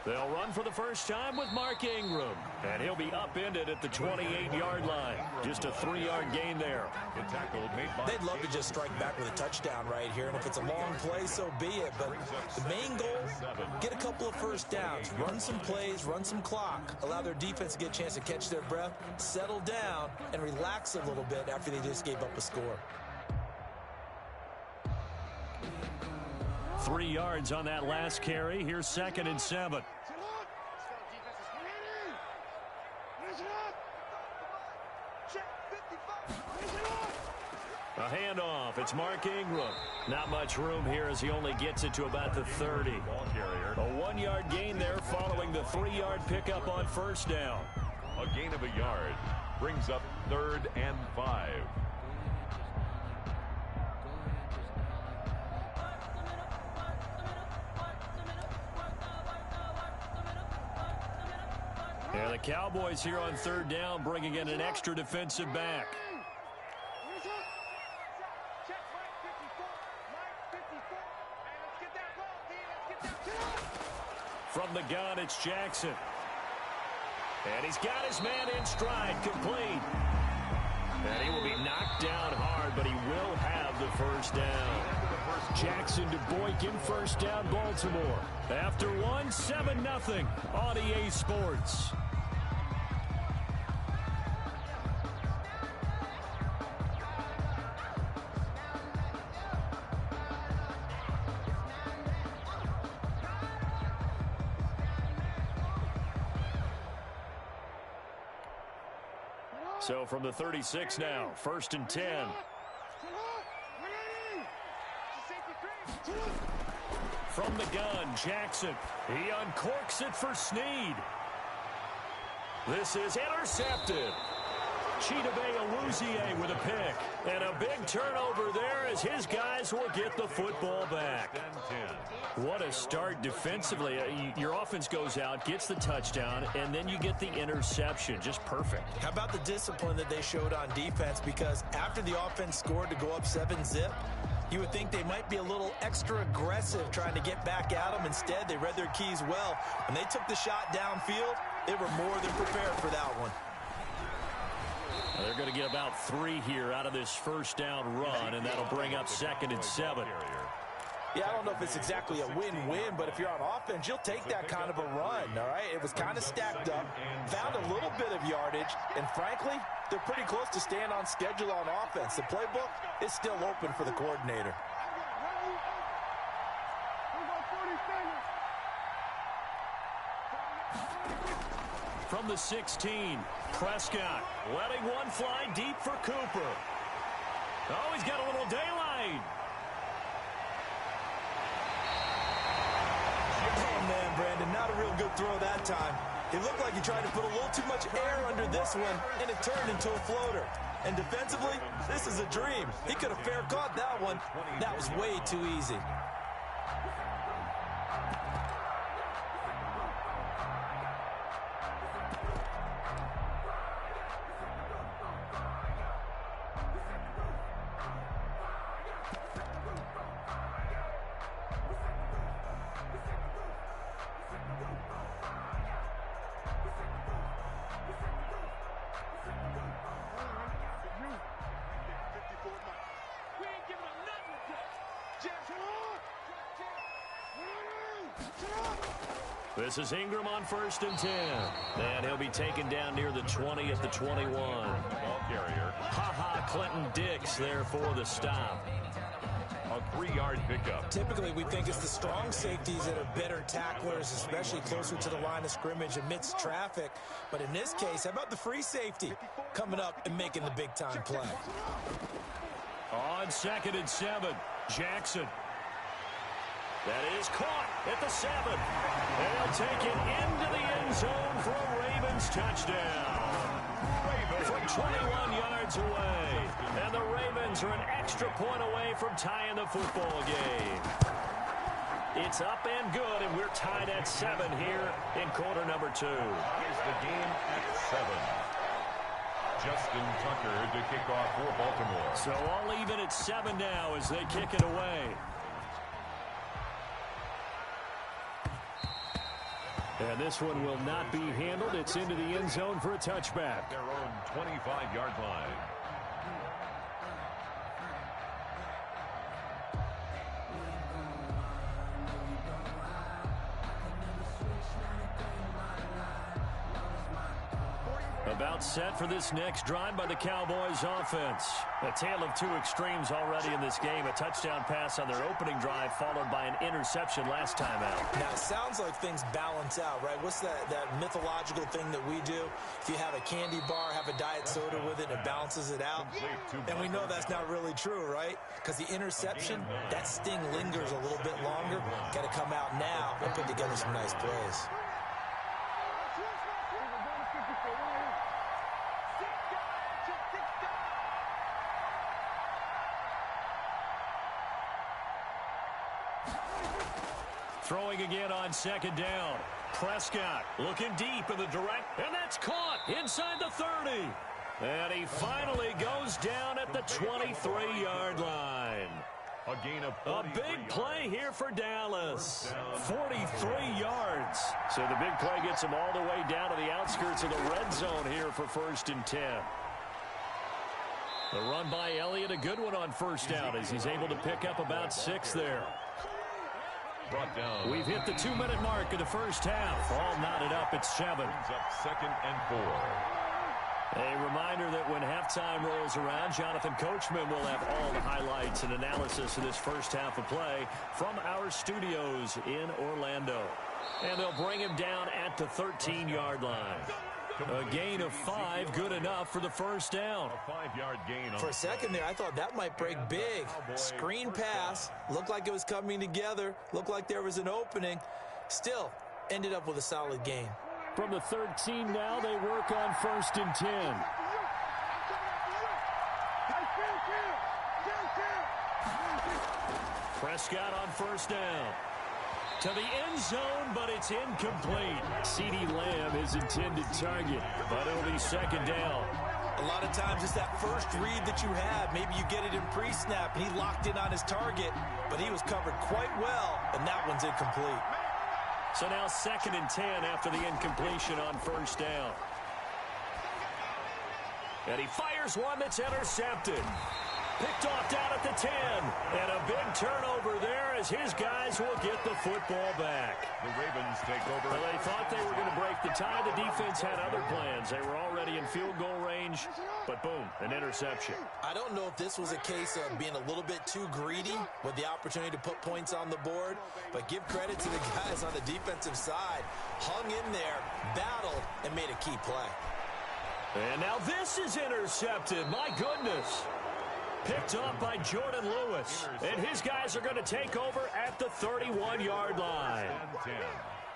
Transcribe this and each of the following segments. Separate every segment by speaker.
Speaker 1: They'll run for the first time with Mark Ingram, and he'll be upended at the 28-yard line. Just a 3-yard gain there.
Speaker 2: They'd love to just strike back with a touchdown right here, and if it's a long play, so be it. But the main goal, get a couple of first downs, run some plays, run some clock, allow their defense to get a chance to catch their breath, settle down, and relax a little bit after they just gave up a score.
Speaker 1: 3 yards on that last carry. Here's 2nd and 7. A handoff. It's Mark Ingram. Not much room here as he only gets it to about the 30. A 1-yard gain there following the 3-yard pickup on first down.
Speaker 3: A gain of a yard brings up 3rd and 5.
Speaker 1: Yeah, the Cowboys here on 3rd down, bringing in an extra defensive back. From the gun, it's Jackson. And he's got his man in stride, complete. And he will be knocked down hard, but he will have the first down. Jackson to Boykin, first down, Baltimore. After 1, 7-0 on EA Sports. So from the 36 now, 1st and 10. From the gun, Jackson. He uncorks it for Snead. This is intercepted. Chidobe Awuzie with a pick. And a big turnover there as his guys will get the football back. What a start defensively. Your offense goes out, gets the touchdown, and then you get the interception. Just perfect.
Speaker 2: How about the discipline that they showed on defense? Because after the offense scored to go up 7-zip, you would think they might be a little extra aggressive trying to get back at them. Instead, they read their keys well. When they took the shot downfield, they were more than prepared for that one.
Speaker 1: They're going to get about 3 here out of this first down run, and that'll bring up 2nd and 7.
Speaker 2: Yeah, I don't know if it's exactly a win-win, but if you're on offense, you'll take that kind of a run, all right? It was kind of stacked up, found a little bit of yardage, and frankly, they're pretty close to staying on schedule on offense. The playbook is still open for the coordinator.
Speaker 1: From the 16, Prescott letting one fly deep for Cooper. Oh, he's got a little daylight.
Speaker 2: Oh, man, Brandon, not a real good throw that time. It looked like he tried to put a little too much air under this one, and it turned into a floater. And defensively, this is a dream. He could have fair caught that one. That was way too easy.
Speaker 1: This is Ingram on 1st and 10. And he'll be taken down near the 20 at the 21.
Speaker 3: Ball carrier.
Speaker 1: Clinton Dix there for the stop.
Speaker 3: A 3-yard pickup.
Speaker 2: Typically, we think it's the strong safeties that are better tacklers, especially closer to the line of scrimmage amidst traffic. But in this case, how about the free safety coming up and making the big-time play?
Speaker 1: On 2nd and 7, Jackson. That is caught at the 7. And he'll take it into the end zone for a Ravens touchdown. From 21 yards away. And the Ravens are an extra point away from tying the football game. It's up and good, and we're tied at 7 here in quarter number 2.
Speaker 3: Here's the game at 7. Justin Tucker to kick off for Baltimore.
Speaker 1: So all even at 7 now as they kick it away. And this one will not be handled. It's into the end zone for a touchback.
Speaker 3: Their own 25-yard line.
Speaker 1: About set for this next drive by the Cowboys offense. A tale of two extremes already in this game. A touchdown pass on their opening drive followed by an interception last time out.
Speaker 2: Now, it sounds like things balance out, right? What's that mythological thing that we do? If you have a candy bar, have a diet soda with it, it balances it out. And we know that's not really true, right? Because the interception, that sting lingers a little bit longer. Got to come out now and put together some nice plays.
Speaker 1: Throwing again on second down. Prescott looking deep in the direct, and that's caught inside the 30. And he finally goes down at the 23-yard line.
Speaker 3: A gain of
Speaker 1: a big play here for Dallas. 43 yards. So the big play gets him all the way down to the outskirts of the red zone here for 1st and 10. The run by Elliott, a good one on first down as he's able to pick up about 6 there.
Speaker 3: Brought down.
Speaker 1: We've hit the 2-minute mark of the first half. All knotted up at 7.
Speaker 3: Brings up 2nd and 4.
Speaker 1: A reminder that when halftime rolls around, Jonathan Coachman will have all the highlights and analysis of this first half of play from our studios in Orlando. And they'll bring him down at the 13-yard line. A gain of 5, good enough for the first down.
Speaker 3: A 5-yard gain.
Speaker 2: For a second there, I thought that might break big. Screen pass, looked like it was coming together, looked like there was an opening. Still, ended up with a solid gain.
Speaker 1: From the 13 now, they work on 1st and 10. Prescott on first down. To the end zone, but it's incomplete. CeeDee Lamb is intended target, but it'll be 2nd down.
Speaker 2: A lot of times it's that first read that you have. Maybe you get it in pre-snap, and he locked in on his target, but he was covered quite well, and that one's incomplete.
Speaker 1: So now 2nd and 10 after the incompletion on first down. And he fires one that's intercepted. Picked off down at the 10. And a big turnover there as his guys will get the football back.
Speaker 3: The Ravens take over.
Speaker 1: Well, they thought they were going to break the tie. The defense had other plans. They were already in field goal range, but boom, an interception.
Speaker 2: I don't know if this was a case of being a little bit too greedy with the opportunity to put points on the board, but give credit to the guys on the defensive side. Hung in there, battled, and made a key play.
Speaker 1: And now this is intercepted. My goodness. Picked up by Jordan Lewis. And his guys are going to take over at the 31-yard line.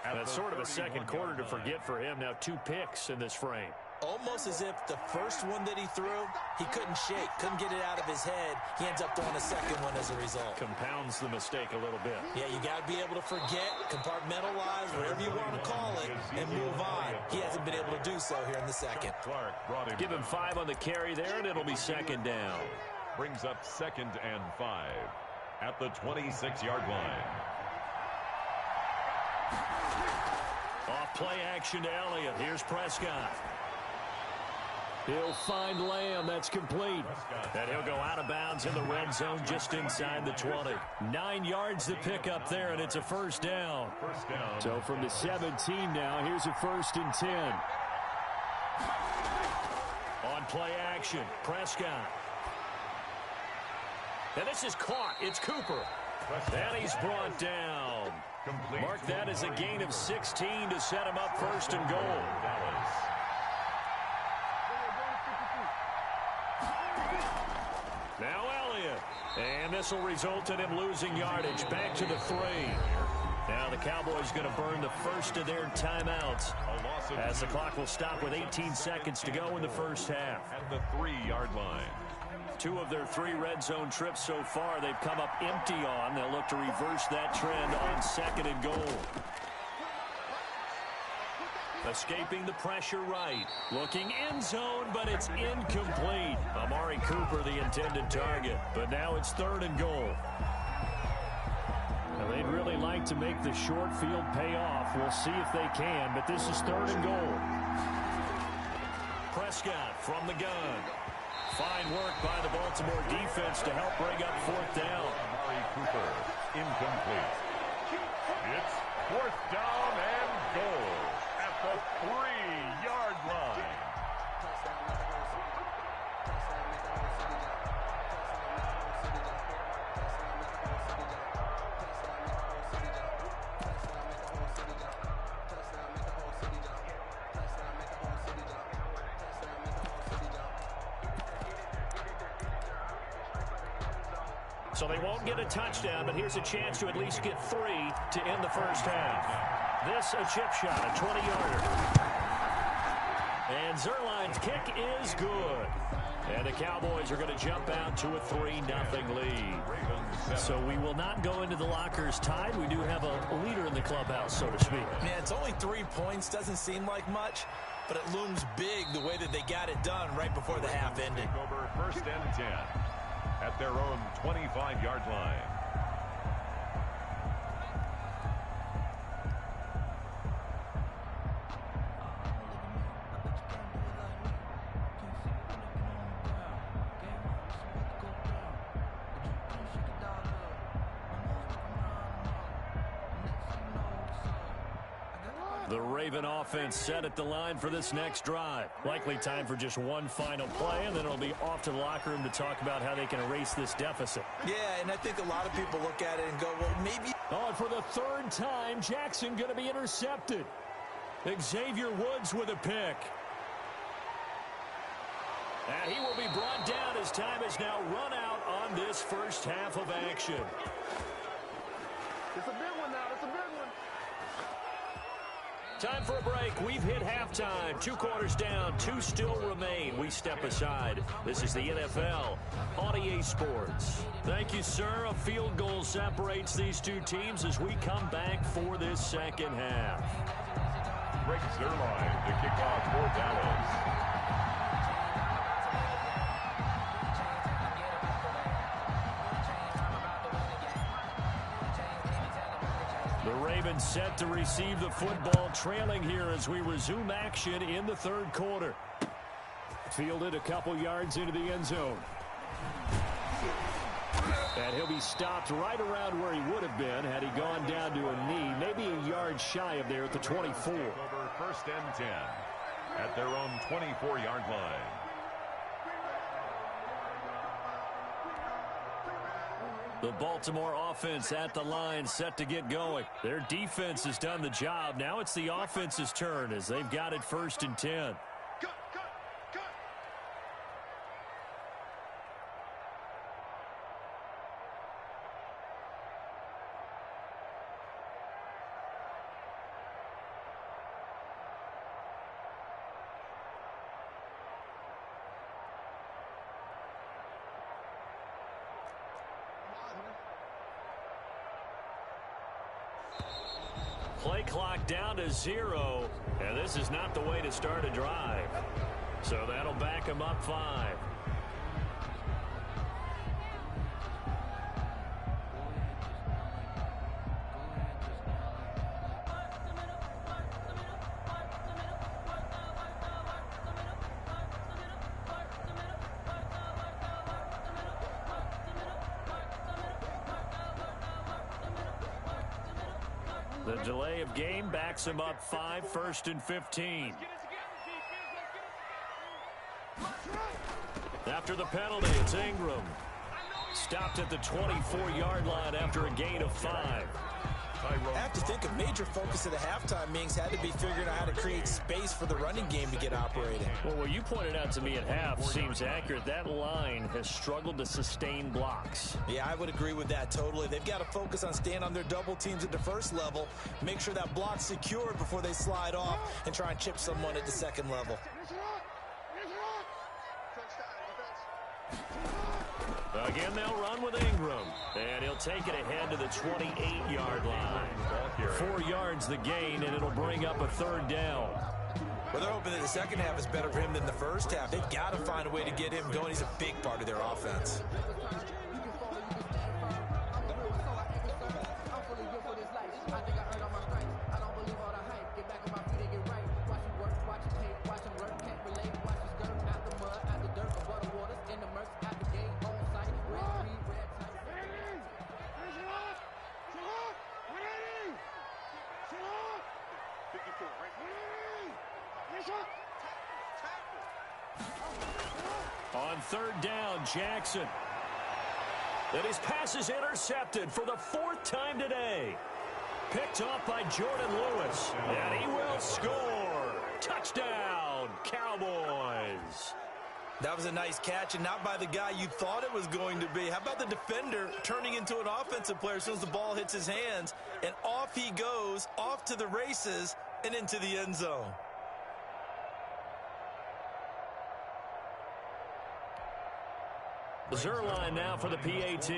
Speaker 1: That's sort of a second quarter to forget for him. Now 2 picks in this frame.
Speaker 2: Almost as if the first one that he threw, he couldn't shake, couldn't get it out of his head. He ends up throwing a second one as a result.
Speaker 1: Compounds the mistake a little bit.
Speaker 2: Yeah, you got to be able to forget, compartmentalize, whatever you want to call it, and move on. He hasn't been able to do so here in the second.
Speaker 1: Give him 5 on the carry there, and it'll be 2nd down.
Speaker 3: Brings up 2nd and 5 at the 26-yard line.
Speaker 1: Off play action to Elliott. Here's Prescott. He'll find Lamb. That's complete. And he'll go out of bounds in the red zone just inside the 20. 9 yards to pick up there, and it's a first down. So from the 17 now, here's a 1st and 10. On play action, Prescott. And this is caught. It's Cooper. And he's brought down. Mark that as a gain of 16 to set him up 1st and goal. Now Elliott. And this will result in him losing yardage. Back to the 3. Now the Cowboys going to burn the first of their timeouts as the clock will stop with 18 seconds to go in the first half.
Speaker 3: At the 3-yard line.
Speaker 1: 2 of their 3 red zone trips so far they've come up empty on. They'll look to reverse that trend on 2nd and goal. Escaping the pressure right. Looking end zone, but it's incomplete. Amari Cooper, the intended target. But now it's 3rd and goal. Well, they'd really like to make the short field pay off. We'll see if they can, but this is 3rd and goal. Prescott from the gun. Fine work by the Baltimore defense to help bring up 4th down.
Speaker 3: Amari Cooper, incomplete. It's 4th down and goal at the 3-yard line.
Speaker 1: So they won't get a touchdown, but here's a chance to at least get 3 to end the first half. This a chip shot, a 20-yarder. And Zerline's kick is good. And the Cowboys are going to jump out to a 3-0 lead. So we will not go into the lockers tied. We do have a leader in the clubhouse, so to speak.
Speaker 2: Yeah, it's only 3 points. Doesn't seem like much, but it looms big the way that they got it done right before the half ended.
Speaker 3: Over 1st and 10 at their own 25-yard line.
Speaker 1: The Raven offense set at the line for this next drive. Likely time for just one final play, and then it'll be off to the locker room to talk about how they can erase this deficit.
Speaker 2: Yeah, and I think a lot of people look at it and go, well, maybe.
Speaker 1: Oh, and for the 3rd time, Jackson going to be intercepted. Xavier Woods with a pick. And he will be brought down as time has now run out on this first half of action.
Speaker 4: It's a big one now. It's a big one.
Speaker 1: Time for a break. We've hit halftime. 2 quarters down. 2 still remain. We step aside. This is the NFL on EA Sports. Thank you, sir. A field goal separates these 2 teams as we come back for this second half.
Speaker 3: Greg Zerline, the kickoff for Dallas.
Speaker 1: The Ravens set to receive the football, trailing here as we resume action in the 3rd quarter. Fielded a couple yards into the end zone. And he'll be stopped right around where he would have been had he gone down to a knee, maybe a yard shy of there at the 24.
Speaker 3: Over 1st and 10 at their own 24-yard line.
Speaker 1: The Baltimore offense at the line, set to get going. Their defense has done the job. Now it's the offense's turn as they've got it 1st and 10. Play clock down to 0, and this is not the way to start a drive. So that'll back him up 5. The delay of game backs him up 5, 1st and 15. After the penalty, it's Ingram. Stopped at the 24-yard line after a gain of 5.
Speaker 2: I have to think a major focus of the halftime meetings had to be figuring out how to create space for the running game to get operating.
Speaker 1: Well, what you pointed out to me at half seems accurate. That line has struggled to sustain blocks.
Speaker 2: Yeah, I would agree with that totally. They've got to focus on staying on their double teams at the 1st level, make sure that block's secured before they slide off and try and chip someone at the 2nd level.
Speaker 1: Again, they'll run with Ingram, and he'll take it ahead to the 28-yard line. 4 yards the gain, and it'll bring up a 3rd down.
Speaker 2: Well, they're hoping that the second half is better for him than the first half. They've got to find a way to get him going. He's a big part of their offense.
Speaker 1: on third down, Jackson. And his pass is intercepted for the fourth time today. Picked off by Jordan Lewis. And he will score. Touchdown, Cowboys.
Speaker 2: That was a nice catch, and not by the guy you thought it was going to be. How about the defender turning into an offensive player as soon as the ball hits his hands, and off he goes, off to the races, and into the end zone.
Speaker 1: Zerline now for the PAT.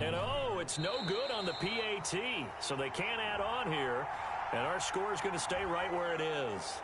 Speaker 1: And it's no good on the PAT, so they can't add on here. And our score is going to stay right where it is.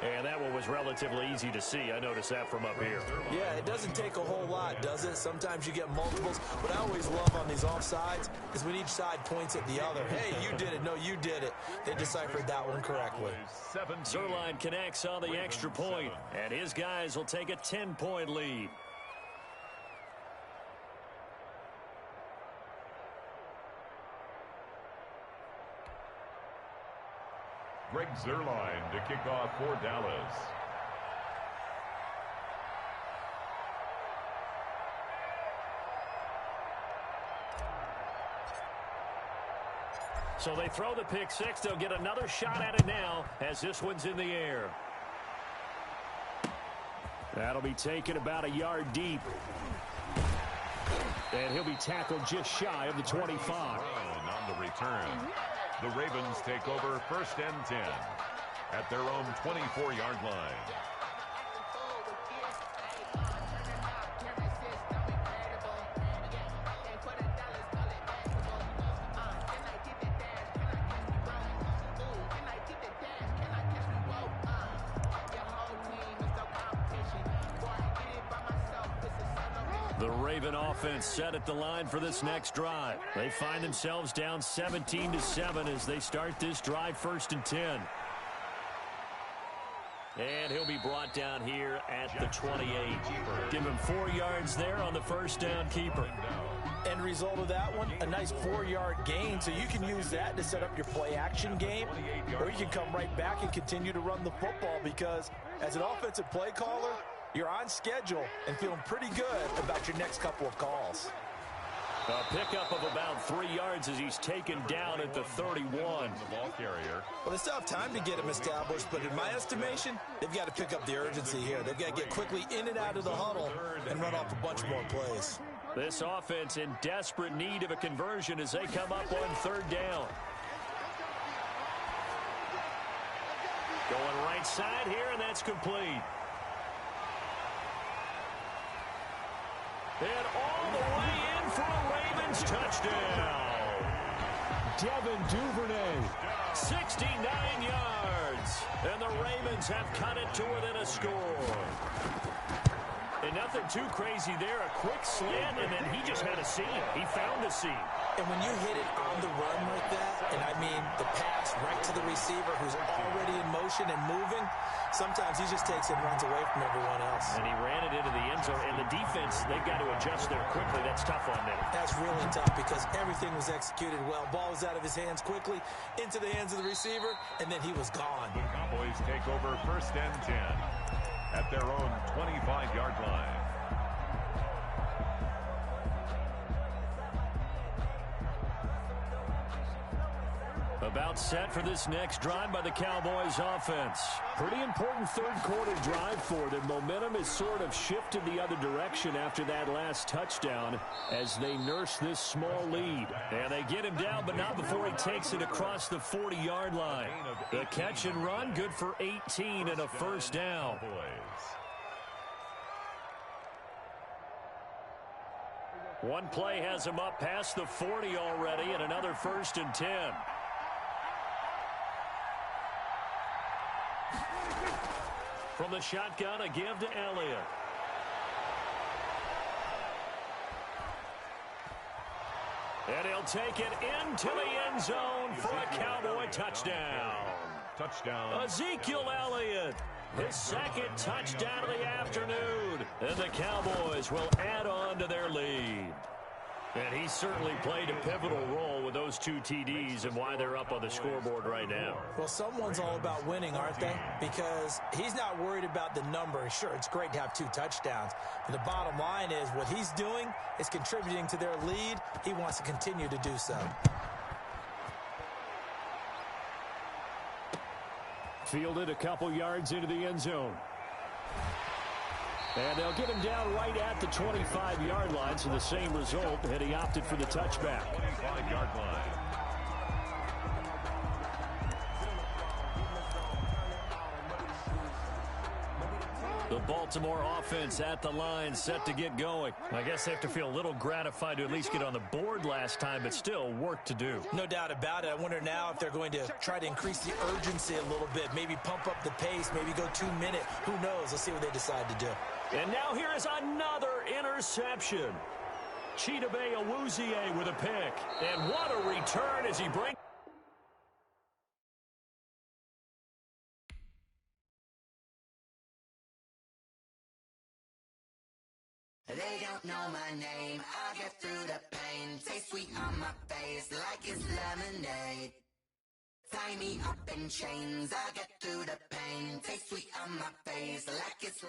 Speaker 1: And that one was relatively easy to see. I noticed that from up here.
Speaker 2: Yeah, it doesn't take a whole lot, does it? Sometimes you get multiples. What I always love on these offsides is when each side points at the other. Hey, you did it. No, you did it. They deciphered that one correctly.
Speaker 1: Zerline connects on the extra point, and his guys will take a 10-point lead.
Speaker 3: Greg Zerline to kick off for Dallas.
Speaker 1: So they throw the pick six. They'll get another shot at it now as this one's in the air. That'll be taken about a yard deep. And he'll be tackled just shy of the 25.
Speaker 3: On the return. The Ravens take over 1st and 10 at their own 24-yard line.
Speaker 1: The Raven offense set at the line for this next drive. They find themselves down 17-7 as they start this drive 1st and 10. And he'll be brought down here at the 28. Give him 4 yards there on the first down keeper.
Speaker 2: End result of that one, a nice 4-yard gain, so you can use that to set up your play-action game, or you can come right back and continue to run the football because as an offensive play caller, you're on schedule and feeling pretty good about your next couple of calls.
Speaker 1: A pickup of about 3 yards as he's taken down at the 31.
Speaker 3: The ball carrier.
Speaker 2: Well, they still have time to get him established, but in my estimation, they've got to pick up the urgency here. They've got to get quickly in and out of the huddle and run off a bunch more plays.
Speaker 1: This offense in desperate need of a conversion as they come up on 3rd down. Going right side here, and that's complete. And all the way in for a Ravens touchdown. Devin Duvernay, 69 yards. And the Ravens have cut it to within a score. And nothing too crazy there. A quick slant, and then he just had a seam. He found a seam.
Speaker 2: And when you hit it on the run like that, and I mean the pass right to the receiver who's already in motion and moving, sometimes he just takes it and runs away from everyone else.
Speaker 1: And he ran it into the end zone. And the defense, they've got to adjust there quickly. That's tough on them.
Speaker 2: That's really tough because everything was executed well. Ball was out of his hands quickly, into the hands of the receiver, and then he was gone.
Speaker 3: The Cowboys take over 1st and 10 at their own 25-yard line.
Speaker 1: About set for this next drive by the Cowboys offense. Pretty important 3rd quarter drive for them. Momentum has sort of shifted the other direction after that last touchdown as they nurse this small lead. And they get him down, but not before he takes it across the 40-yard line. The catch and run, good for 18 and a 1st down. One play has him up past the 40 already, and another 1st and 10. From the shotgun, a give to Elliott. And he'll take it into the end zone for a Cowboy touchdown.
Speaker 3: Touchdown.
Speaker 1: Ezekiel Elliott, his 2nd touchdown of the afternoon. And the Cowboys will add on to their lead. And he certainly played a pivotal role with those 2 TDs and why they're up on the scoreboard right now.
Speaker 2: Well, someone's all about winning, aren't they? Because he's not worried about the number. Sure, it's great to have 2 touchdowns. But the bottom line is what he's doing is contributing to their lead. He wants to continue to do so.
Speaker 1: Fielded a couple yards into the end zone. And they'll get him down right at the 25-yard line, so the same result, and he opted for the touchback.
Speaker 3: 25-yard line.
Speaker 1: The Baltimore offense at the line, set to get going. I guess they have to feel a little gratified to at least get on the board last time, but still work to do.
Speaker 2: No doubt about it. I wonder now if they're going to try to increase the urgency a little bit, maybe pump up the pace, maybe go 2 minute. Who knows? Let's see what they decide to do.
Speaker 1: And now here is another interception. Chidobe Awuzie with a pick. And what a return as he brings...
Speaker 4: They don't know my name, I get through the pain. Taste sweet on my face like it's lemonade. Tie me up in chains, I get through the pain. Taste sweet on my face like it's...